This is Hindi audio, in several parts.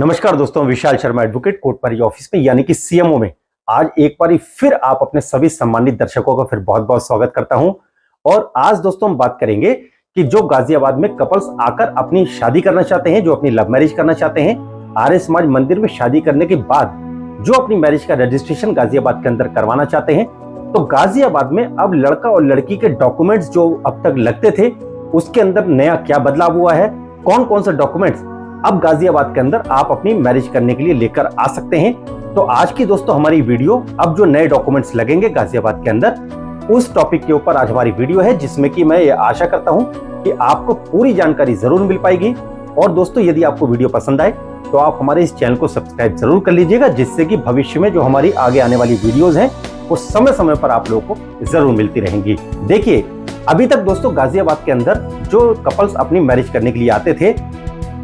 नमस्कार दोस्तों, विशाल शर्मा एडवोकेट कोटपारी ऑफिस में यानी कि सीएमओ में आज एक बार फिर आप अपने सभी सम्मानित दर्शकों का फिर बहुत बहुत स्वागत करता हूं। और आज दोस्तों हम बात करेंगे कि जो गाजियाबाद में कपल्स आकर अपनी शादी करना चाहते हैं, जो अपनी लव मैरिज करना चाहते हैं, आर्य समाज मंदिर में शादी करने के बाद जो अपनी मैरिज का रजिस्ट्रेशन गाजियाबाद के अंदर करवाना चाहते हैं, तो गाजियाबाद में अब लड़का और लड़की के डॉक्यूमेंट्स जो अब तक लगते थे उसके अंदर नया क्या बदलाव हुआ है, कौन कौन से डॉक्यूमेंट्स अब गाजियाबाद के अंदर आप अपनी मैरिज करने के लिए लेकर आ सकते हैं। तो आज की दोस्तों हमारी वीडियो अब जो नए डॉक्यूमेंट्स लगेंगे गाजियाबाद के अंदर उस टॉपिक के ऊपर आज हमारी वीडियो है, जिसमें कि मैं ये आशा करता हूं कि आपको पूरी जानकारी जरूर मिल पाएगी। और दोस्तों यदि आपको वीडियो पसंद आए तो आप हमारे इस चैनल को सब्सक्राइब जरूर कर लीजिएगा, जिससे कि भविष्य में जो हमारी आगे आने वाली वीडियोज हैं वो समय समय पर आप लोगों को जरूर मिलती रहेंगी। देखिए, अभी तक दोस्तों गाजियाबाद के अंदर जो कपल्स अपनी मैरिज करने के लिए आते थे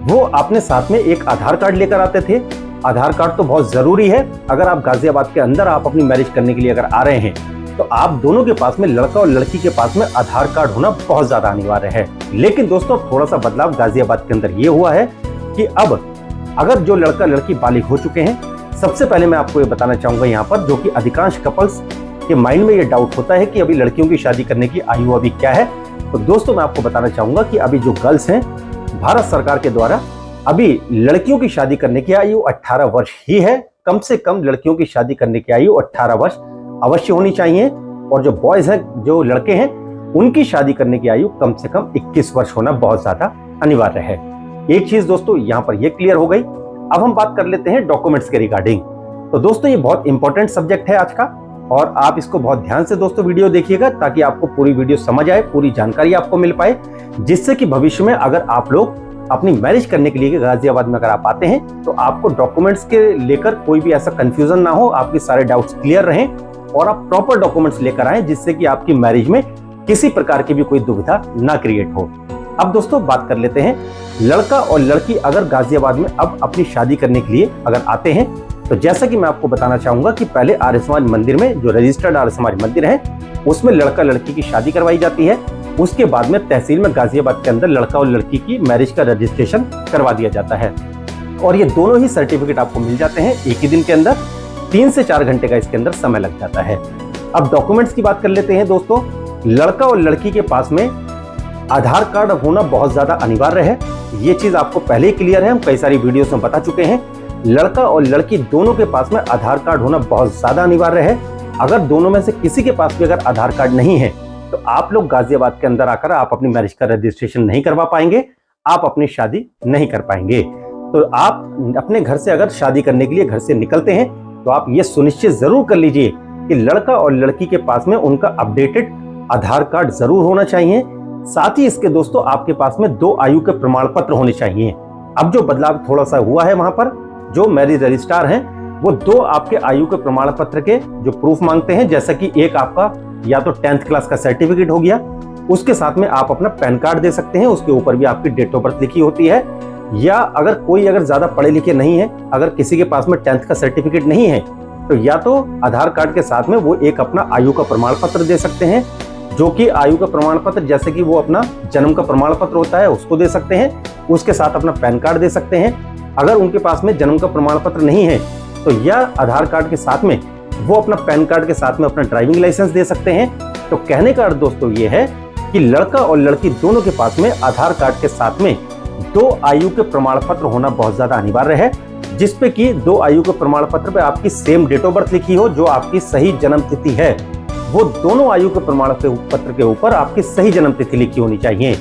वो अपने साथ में एक आधार कार्ड लेकर आते थे। आधार कार्ड तो बहुत जरूरी है। अगर आप गाजियाबाद के अंदर आप अपनी मैरिज करने के लिए अगर आ रहे हैं तो आप दोनों के पास में, लड़का और लड़की के पास में आधार कार्ड होना बहुत ज्यादा अनिवार्य है। लेकिन दोस्तों थोड़ा सा बदलाव गाजियाबाद के अंदर ये हुआ है कि अब अगर जो लड़का लड़की बालिग हो चुके हैं, सबसे पहले मैं आपको ये बताना चाहूंगा यहाँ पर, जो कि अधिकांश कपल्स के माइंड में ये डाउट होता है कि अभी लड़कियों की शादी करने की आयु अभी क्या है। तो दोस्तों मैं आपको बताना चाहूंगा कि अभी जो गर्ल्स हैं, भारत सरकार के द्वारा अभी लड़कियों की शादी करने की आयु 18 वर्ष ही है। कम से कम लड़कियों की शादी करने की आयु 18 वर्ष अवश्य होनी चाहिए। और जो बॉयज हैं, जो लड़के हैं, उनकी शादी करने की आयु कम से कम 21 वर्ष होना बहुत ज्यादा अनिवार्य है। एक चीज दोस्तों यहाँ पर यह क्लियर हो गई। अब हम बात कर लेते हैं डॉक्यूमेंट्स के रिगार्डिंग। तो दोस्तों ये बहुत इंपॉर्टेंट सब्जेक्ट है आज का, और आप इसको बहुत ध्यान से दोस्तों वीडियो देखिएगा ताकि आपको पूरी वीडियो समझ आए, पूरी जानकारी आपको मिल पाए, जिससे कि भविष्य में अगर आप लोग अपनी मैरिज करने के लिए गाजियाबाद में अगर आप आते हैं तो आपको डॉक्यूमेंट्स के लेकर कोई भी ऐसा कंफ्यूजन ना हो, आपके सारे डाउट्स क्लियर रहें और आप प्रॉपर डॉक्यूमेंट्स लेकर आएं, जिससे कि आपकी मैरिज में किसी प्रकार की भी कोई दुविधा ना क्रिएट हो। अब दोस्तों बात कर लेते हैं, लड़का और लड़की अगर गाजियाबाद में अब अपनी शादी करने के लिए अगर आते हैं तो जैसा कि मैं आपको बताना चाहूंगा कि पहले आर्य समाज मंदिर में, जो रजिस्टर्ड आर्य समाज मंदिर है, उसमें लड़का लड़की की शादी करवाई जाती है। उसके बाद में तहसील में गाजियाबाद के अंदर लड़का और लड़की की मैरिज का रजिस्ट्रेशन करवा दिया जाता है। और ये दोनों ही सर्टिफिकेट आपको मिल जाते हैं एक ही दिन के अंदर। 3 से 4 घंटे का इसके अंदर समय लग जाता है। अब डॉक्यूमेंट्स की बात कर लेते हैं दोस्तों। लड़का और लड़की के पास में आधार कार्ड होना बहुत ज्यादा अनिवार्य है। ये चीज आपको पहले ही क्लियर है, हम कई सारी वीडियोस में बता चुके हैं। लड़का और लड़की दोनों के पास में आधार कार्ड होना बहुत ज्यादा अनिवार्य है। अगर दोनों में से किसी के पास भी अगर आधार कार्ड नहीं है तो आप लोग गाजियाबाद के अंदर आकर आप अपनी मैरिज का रजिस्ट्रेशन नहीं करवा पाएंगे, आप अपनी शादी नहीं कर पाएंगे। तो आप अपने घर से अगर शादी करने के लिए घर से निकलते हैं तो आप ये सुनिश्चित जरूर कर लीजिए कि लड़का और लड़की के पास में उनका अपडेटेड आधार कार्ड जरूर होना चाहिए। साथ ही इसके दोस्तों आपके पास में 2 आयु के प्रमाण पत्र होने चाहिए। अब जो बदलाव थोड़ा सा हुआ है, वहां पर जो मैरिज रजिस्ट्रार हैं वो 2 आपके आयु के प्रमाण पत्र के जो प्रूफ मांगते हैं, जैसा कि एक आपका या तो 10th क्लास का सर्टिफिकेट हो गया, उसके साथ में आप अपना पैन कार्ड दे सकते हैं, उसके ऊपर भी आपकी डेट ऑफ बर्थ लिखी होती है। या अगर कोई अगर ज्यादा पढ़े लिखे नहीं है, अगर किसी के पास में 10th का सर्टिफिकेट नहीं है, तो या तो आधार कार्ड के साथ में वो एक अपना आयु का प्रमाण पत्र दे सकते हैं, जो कि आयु का प्रमाण पत्र जैसे कि वो अपना जन्म का प्रमाण पत्र होता है उसको दे सकते हैं, उसके साथ अपना पैन कार्ड दे सकते हैं। अगर उनके पास में जन्म का प्रमाण पत्र नहीं है तो या आधार कार्ड के साथ में वो अपना पैन कार्ड के साथ में अपना ड्राइविंग लाइसेंस दे सकते हैं। तो कहने का अर्थ दोस्तों ये है कि लड़का और लड़की दोनों के पास में आधार कार्ड के साथ में 2 आयु के प्रमाण पत्र होना बहुत ज्यादा अनिवार्य है, जिसपे कि 2 आयु के प्रमाण पत्र पे आपकी सेम डेट ऑफ बर्थ लिखी हो, जो आपकी सही जन्म तिथि है वो दोनों आयु के प्रमाण पत्र के ऊपर आपकी सही जन्म तिथि लिखी होनी चाहिए।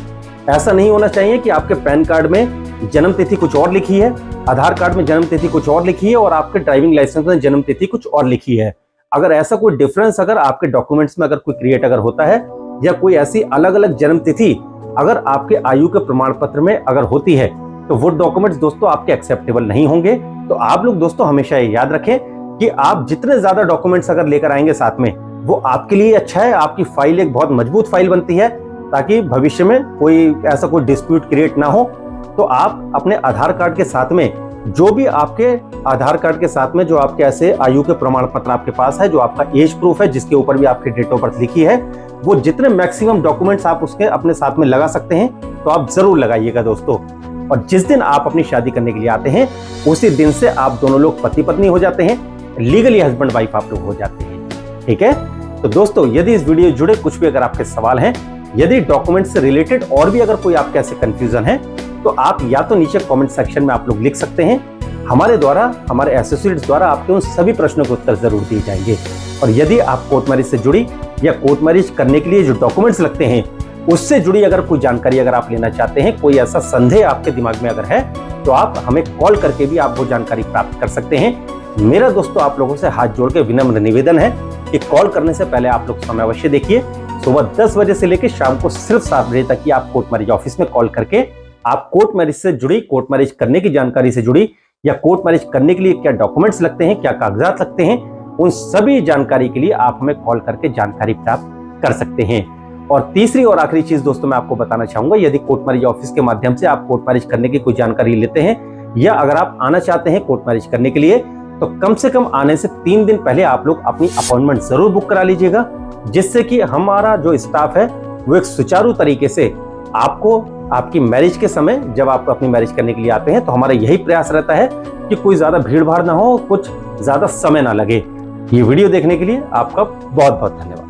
ऐसा नहीं होना चाहिए कि आपके पैन कार्ड में जन्म तिथि कुछ और लिखी है, आधार कार्ड में जन्म तिथि कुछ और लिखी है और आपके ड्राइविंग लाइसेंस में जन्म तिथि कुछ और लिखी है। अगर ऐसा कोई डिफरेंस अगर आपके डॉक्यूमेंट्स में अगर कोई क्रिएट अगर होता है, या कोई ऐसी अलग अलग जन्म तिथि अगर आपके आयु के प्रमाण पत्र में अगर होती है, तो वो डॉक्यूमेंट्स दोस्तों आपके एक्सेप्टेबल नहीं होंगे। तो आप लोग दोस्तों हमेशा ये याद रखें कि आप जितने ज्यादा डॉक्यूमेंट्स अगर लेकर आएंगे साथ में, वो आपके लिए अच्छा है। आपकी फाइल एक बहुत मजबूत फाइल बनती है, ताकि भविष्य में कोई ऐसा कोई डिस्प्यूट क्रिएट ना हो। तो आप अपने आधार कार्ड के साथ में, जो भी आपके आधार कार्ड के साथ में जो आपके ऐसे आयु के प्रमाण पत्र आपके पास है, जो आपका एज प्रूफ है, जिसके ऊपर भी आपकी डेट ऑफ बर्थ लिखी है, वो जितने मैक्सिमम डॉक्यूमेंट्स आप उसके अपने साथ में लगा सकते हैं तो आप जरूर लगाइएगा दोस्तों। और जिस दिन आप अपनी शादी करने के लिए आते हैं उसी दिन से आप दोनों लोग पति पत्नी हो जाते हैं, लीगली हस्बैंड वाइफ आप लोग हो जाते हैं। ठीक है, तो दोस्तों यदि इस वीडियो जुड़े कुछ भी अगर आपके सवाल हैं, यदि डॉक्यूमेंट से रिलेटेड और भी अगर कोई आपके ऐसे कंफ्यूजन है, तो आप या तो नीचे कमेंट सेक्शन में आप लोग लिख सकते हैं, हमारे द्वारा, हमारे एसोसिएट्स द्वारा आपके उन सभी प्रश्नों के उत्तर जरूर दिए जाएंगे। और यदि आप कोर्ट मैरिज से जुड़ी या कोर्ट मैरिज करने के लिए जो डॉक्यूमेंट्स लगते हैं उससे जुड़ी अगर कोई जानकारी अगर आप लेना चाहते हैं, कोई ऐसा संदेह आपके दिमाग में अगर है, तो आप हमें कॉल करके भी आप वो जानकारी प्राप्त कर सकते हैं। मेरा दोस्तों आप लोगों से हाथ जोड़ के विनम्र निवेदन है कि कॉल करने से पहले आप लोग समय अवश्य देखिए। सुबह 10 बजे से लेकर शाम को सिर्फ 7 बजे तक ही आप कोर्ट मैरिज ऑफिस में कॉल करके आप कोर्ट मैरिज से जुड़ी, कोर्ट मैरिज करने की जानकारी से जुड़ी या कोर्ट मैरिज करने के लिए क्या डॉक्यूमेंट्स लगते हैं, क्या कागजात लगते हैं, उन सभी जानकारी के लिए आप हमें कॉल करके जानकारी प्राप्त कर सकते हैं। और तीसरी और आखिरी चीज दोस्तों मैं आपको बताना चाहूंगा, यदि कोर्ट मैरिज ऑफिस के माध्यम से आप कोर्ट मैरिज करने की कोई जानकारी लेते हैं या अगर आप आना चाहते हैं कोर्ट मैरिज करने के लिए, तो कम से कम आने से 3 दिन पहले आप लोग अपनी अपॉइंटमेंट जरूर बुक करा लीजिएगा, जिससे कि हमारा जो स्टाफ है वो एक सुचारू तरीके से आपको आपकी मैरिज के समय, जब आप अपनी मैरिज करने के लिए आते हैं, तो हमारा यही प्रयास रहता है कि कोई ज्यादा भीड़ भाड़ ना हो, कुछ ज्यादा समय ना लगे। ये वीडियो देखने के लिए आपका बहुत बहुत धन्यवाद।